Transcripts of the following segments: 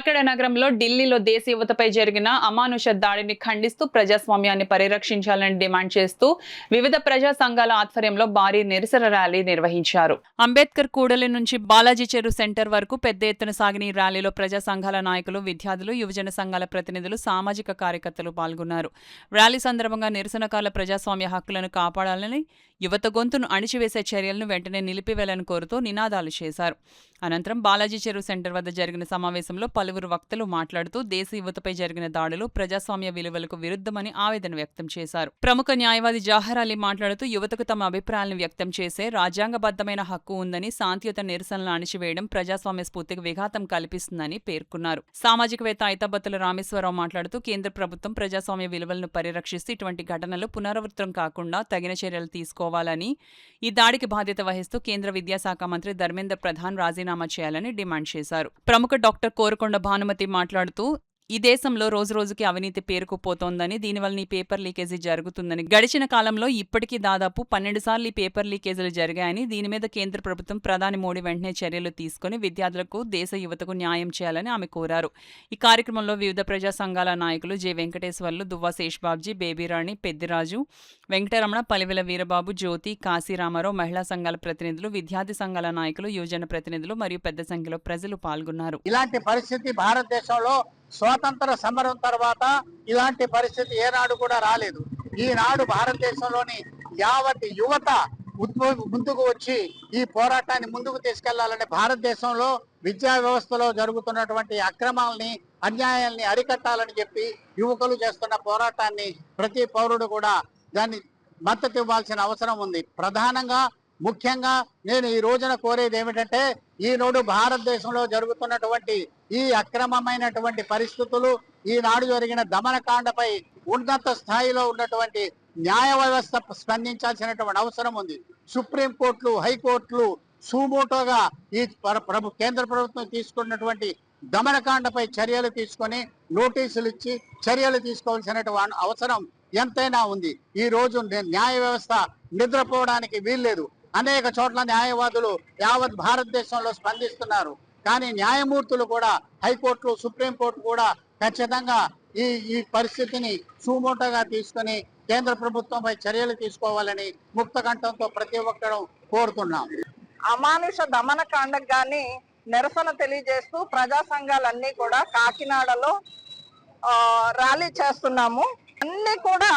కాకినాడ నగరంలో ఢిల్లీలో దేశ యువతపై జరిగిన అమానుష దాడిని ఖండిస్తూ ప్రజాస్వామ్యాన్ని పరిరక్షించాలని డిమాండ్ చేస్తూ వివిధ ప్రజా సంఘాల ఆధ్వర్యంలో భారీ నిరసన ర్యాలీ నిర్వహించారు. అంబేద్కర్ కూడలి నుంచి బాలాజీ చెరు సెంటర్ వరకు పెద్ద ఎత్తున సాగిన ఈ ర్యాలీలో ప్రజా సంఘాల నాయకులు, విద్యార్థులు, యువజన సంఘాల ప్రతినిధులు, సామాజిక కార్యకర్తలు పాల్గొన్నారు. ర్యాలీ సందర్భంగా నిరసనకారుల ప్రజాస్వామ్య హక్కులను కాపాడాలని, యువత గొంతును అణిచివేసే చర్యలను వెంటనే నిలిపివేయాలని కోరుతూ నినాదాలు చేశారు. అనంతరం బాలాజీ చెరువు సెంటర్ వద్ద జరిగిన సమావేశంలో పలువురు వక్తలు మాట్లాడుతూ దేశ యువతపై జరిగిన దాడులు ప్రజాస్వామ్య విలువలకు విరుద్ధమని ఆవేదన వ్యక్తం చేశారు. ప్రముఖ న్యాయవాది జవహర్ అలీ మాట్లాడుతూ యువతకు తమ అభిప్రాయాలను వ్యక్తం చేసే రాజ్యాంగబద్ధమైన హక్కు ఉందని, శాంతియుత నిరసనలను అణిచివేయడం ప్రజాస్వామ్య స్ఫూర్తికి విఘాతం కల్పిస్తుందని పేర్కొన్నారు. సామాజికవేత్త ఐతాబత్తుల రామేశ్వరరావు మాట్లాడుతూ కేంద్ర ప్రభుత్వం ప్రజాస్వామ్య విలువలను పరిరక్షిస్తూ ఇటువంటి ఘటనలు పునరావృతం కాకుండా తగిన చర్యలు తీసుకోవాలని, ఈ దాడికి బాధ్యత వహిస్తూ కేంద్ర విద్యాశాఖ మంత్రి ధర్మేంద్ర ప్రధాన్ రాజీనామా చేయాలని డిమాండ్ చేశారు. ప్రముఖ డాక్టర్ కోరకొండ భానుమతి మాట్లాడుతూ ఈ దేశంలో రోజురోజుకి అవినీతి పేరుకుపోతోందని, దీనివల్ల ఈ పేపర్ లీకేజీ జరుగుతుందని, గడిచిన కాలంలో ఇప్పటికీ దాదాపు 12 సార్లు ఈ పేపర్ లీకేజీలు జరిగాయని, దీని మీద కేంద్ర ప్రభుత్వం ప్రధాని మోడీ వెంటనే చర్యలు తీసుకుని విద్యార్థులకు, దేశ యువతకు న్యాయం చేయాలని ఆమె కోరారు. ఈ కార్యక్రమంలో వివిధ ప్రజా సంఘాల నాయకులు జె వెంకటేశ్వర్లు, దువ్వా శేషబాబ్జీ, బేబీరాణి, పెద్దిరాజు, వెంకటరమణ, పలివెల వీరబాబు, జ్యోతి, కాశీరామారావు, మహిళా సంఘాల ప్రతినిధులు, విద్యార్థి సంఘాల నాయకులు, యువజన ప్రతినిధులు మరియు పెద్ద సంఖ్యలో ప్రజలు పాల్గొన్నారు. ఇలాంటి పరిస్థితి భారతదేశంలో స్వాతంత్ర సమరం తర్వాత ఇలాంటి పరిస్థితి ఏనాడు కూడా రాలేదు. ఈనాడు భారతదేశంలోని యావత్ యువత ముందుకు వచ్చి ఈ పోరాటాన్ని ముందుకు తీసుకెళ్లాలని, భారతదేశంలో విద్యా వ్యవస్థలో జరుగుతున్నటువంటి అక్రమాలని, అన్యాయాల్ని అరికట్టాలని చెప్పి యువకులు చేస్తున్న పోరాటాన్ని ప్రతి పౌరుడు కూడా దాన్ని మద్దతు ఇవ్వాల్సిన అవసరం ఉంది. ప్రధానంగా ముఖ్యంగా నేను ఈ రోజున కోరేది ఏమిటంటే, ఈనాడు భారతదేశంలో జరుగుతున్నటువంటి ఈ అక్రమమైనటువంటి పరిస్థితులు, ఈనాడు జరిగిన దమనకాండపై ఉన్నత స్థాయిలో ఉన్నటువంటి న్యాయ వ్యవస్థ స్పందించాల్సినటువంటి అవసరం ఉంది. సుప్రీంకోర్టులు, హైకోర్టులు సుమోటోగా ఈ కేంద్ర ప్రభుత్వం తీసుకున్నటువంటి దమనకాండపై చర్యలు తీసుకొని నోటీసులు ఇచ్చి చర్యలు తీసుకోవాల్సినటువంటి అవసరం ఎంతైనా ఉంది. ఈ రోజు న్యాయ వ్యవస్థ నిద్రపోవడానికి వీల్లేదు. అనేక చోట్ల న్యాయవాదులు యావత్ భారతదేశంలో స్పందిస్తున్నారు. కానీ న్యాయమూర్తులు కూడా, హైకోర్టులు, సుప్రీంకోర్టు కూడా ఖచ్చితంగా ఈ పరిస్థితిని సుమోటోగా తీసుకుని కేంద్ర ప్రభుత్వంపై చర్యలు తీసుకోవాలని ముక్త కంఠంతో ప్రతి ఒక్కరూ కోరుతున్నాం. అమానుష దమనకాండకు గాని నిరసన తెలియజేస్తూ ప్రజా సంఘాలన్నీ కూడా కాకినాడలో ర్యాలీ చేస్తున్నాము. అన్ని కూడా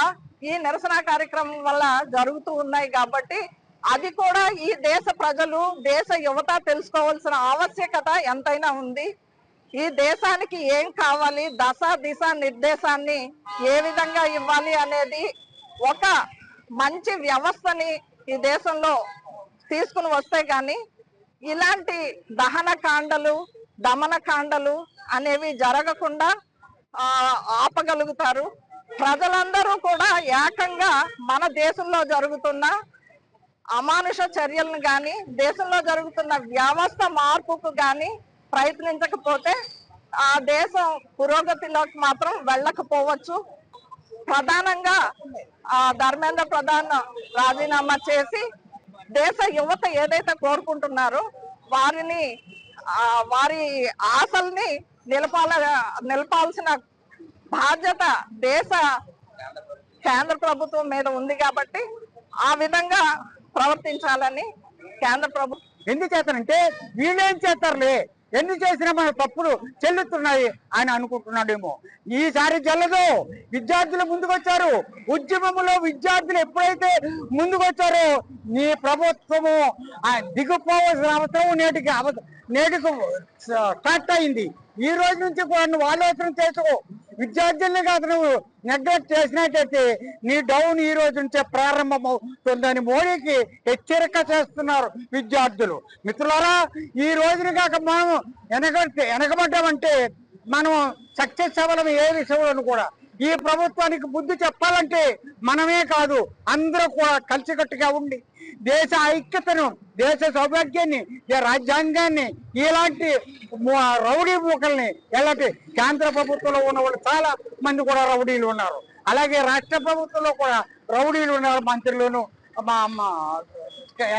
ఈ నిరసన కార్యక్రమం వల్ల జరుగుతూ ఉన్నాయి కాబట్టి అది కూడా ఈ దేశ ప్రజలు, దేశ యువత తెలుసుకోవాల్సిన ఆవశ్యకత ఎంతైనా ఉంది. ఈ దేశానికి ఏం కావాలి, దశ దిశ నిర్దేశాన్ని ఏ విధంగా ఇవ్వాలి అనేది ఒక మంచి వ్యవస్థని ఈ దేశంలో తీసుకుని వస్తే గాని ఇలాంటి దహనకాండలు, దమనకాండలు అనేవి జరగకుండా ఆపగలుగుతారు. ప్రజలందరూ కూడా ఏకంగా మన దేశంలో జరుగుతున్న అమానుష చర్యలను గాని, దేశంలో జరుగుతున్న వ్యవస్థ మార్పుకు గాని ప్రయత్నించకపోతే ఆ దేశం పురోగతిలోకి మాత్రం వెళ్ళకపోవచ్చు. ప్రధానంగా ధర్మేంద్ర ప్రధాన్ రాజీనామా చేసి దేశ యువత ఏదైతే కోరుకుంటున్నారో వారి ఆశల్ని నిలపాల్సిన బాధ్యత దేశ కేంద్ర ప్రభుత్వం మీద ఉంది కాబట్టి ఆ విధంగా ప్రవర్తించాలని కేంద్ర ప్రభుత్వం. ఎందుచేతనంటే వీళ్ళేం చేస్తారులే, ఎన్ని చేసినా మన తప్పులు చెల్లుతున్నాయి ఆయన అనుకుంటున్నాడేమో. ఈసారి చెల్లదు. విద్యార్థులు ముందుకొచ్చారు. ఉద్యమంలో విద్యార్థులు ఎప్పుడైతే ముందుకొచ్చారో నీ ప్రభుత్వము దిగుపోవాల్సిన అవసరం నేటికి స్టార్ట్ అయింది. ఈ రోజు నుంచి కూడా నువ్వు ఆలోచన చేసుకో. విద్యార్థుల్ని కాదు నువ్వు నెగ్లెక్ట్ చేసినట్టయితే నీ డౌన్ ఈ రోజు నుంచే ప్రారంభమవుతుందని మోడీకి హెచ్చరిక చేస్తున్నారు విద్యార్థులు. మిత్రులారా, ఈ రోజుని కాక మనం వెనకబడ్డామంటే మనం సక్సెస్ అవ్వడం ఏ విషయంలోనూ కూడా. ఈ ప్రభుత్వానికి బుద్ధి చెప్పాలంటే మనమే కాదు, అందరూ కూడా కలిసికట్టుగా ఉండి దేశ ఐక్యతను, దేశ సౌభాగ్యాన్ని, రాజ్యాంగాన్ని, ఇలాంటి రౌడీ మూకల్ని, ఎలాంటి కేంద్ర ప్రభుత్వంలో ఉన్న వాళ్ళు చాలా మంది కూడా రౌడీలు ఉన్నారు, అలాగే రాష్ట్ర ప్రభుత్వంలో కూడా రౌడీలు ఉన్నారు, మంత్రులను,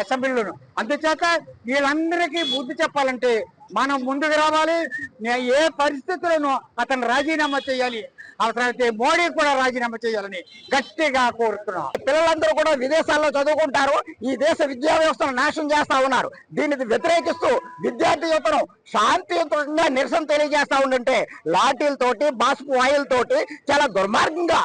అసెంబ్లీలోను. అందుచేత వీళ్ళందరికీ బుద్ధి చెప్పాలంటే మనం ముందుకు రావాలి. ఏ పరిస్థితులను అతను రాజీనామా చేయాలి, అవసరమైతే మోడీ కూడా రాజీనామా చేయాలని గట్టిగా కోరుతున్నాం. పిల్లలందరూ కూడా విదేశాల్లో చదువుకుంటారు, ఈ దేశ విద్యా వ్యవస్థను నాశనం చేస్తా ఉన్నారు. దీనికి వ్యతిరేకిస్తూ విద్యార్థి యువతను శాంతియుతంగా నిరసన తెలియజేస్తా ఉంటుంటే లాఠీలతోటి బాష్పు ఆయిల్తోటి చాలా దుర్మార్గంగా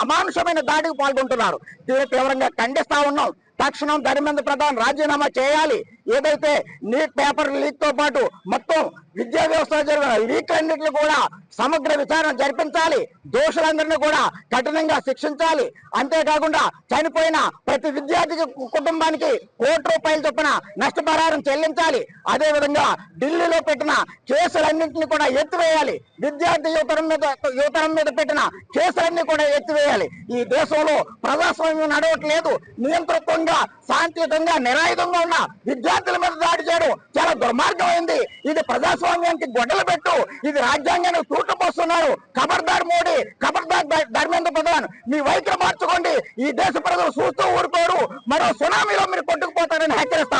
అమానుషమైన దాడికి పాల్గొంటున్నారు. తీవ్రంగా ఖండిస్తా ఉన్నాం. తక్షణం ధర్మేంద్ర ప్రధాన్ రాజీనామా చేయాలి. ఏదైతే నీట్ పేపర్ లీక్ తో పాటు మొత్తం విద్యా వ్యవస్థ జరిగిన లీక్లన్నింటినీ కూడా సమగ్ర విచారణ జరిపించాలి. దోషులందరినీ కూడా కఠినంగా శిక్షించాలి. అంతేకాకుండా చనిపోయిన ప్రతి విద్యార్థికి కుటుంబానికి ₹1 చొప్పున నష్టపరిహారం చెల్లించాలి. అదే విధంగా ఢిల్లీలో పెట్టిన కేసులన్నింటినీ కూడా ఎత్తివేయాలి. విద్యార్థి యువతరం మీద పెట్టిన కేసులన్నీ కూడా ఎత్తివేయాలి. ఈ దేశంలో ప్రజాస్వామ్యం నడవట్లేదు. నియంతృత్వంగా శాంతియుతంగా నిరాయుధంగా ఉన్న విద్యార్థుల మీద దాడి చేయడం చాలా దుర్మార్గమైంది. ఇది ప్రజాస్వామ్యానికి గొడ్డలు పెట్టు, ఇది రాజ్యాంగానికి తూట్లు పోస్తున్నారు. ఖబర్దార్ మోడీ, ఖబర్దార్ ధర్మేంద్ర ప్రధాన్, మీ వైఖరి మార్చుకోండి. ఈ దేశ ప్రజలు చూస్తూ ఊరుకోరు, మరో సునామీలో మీరు కొట్టుకుపోతారని హెచ్చరిస్తాం.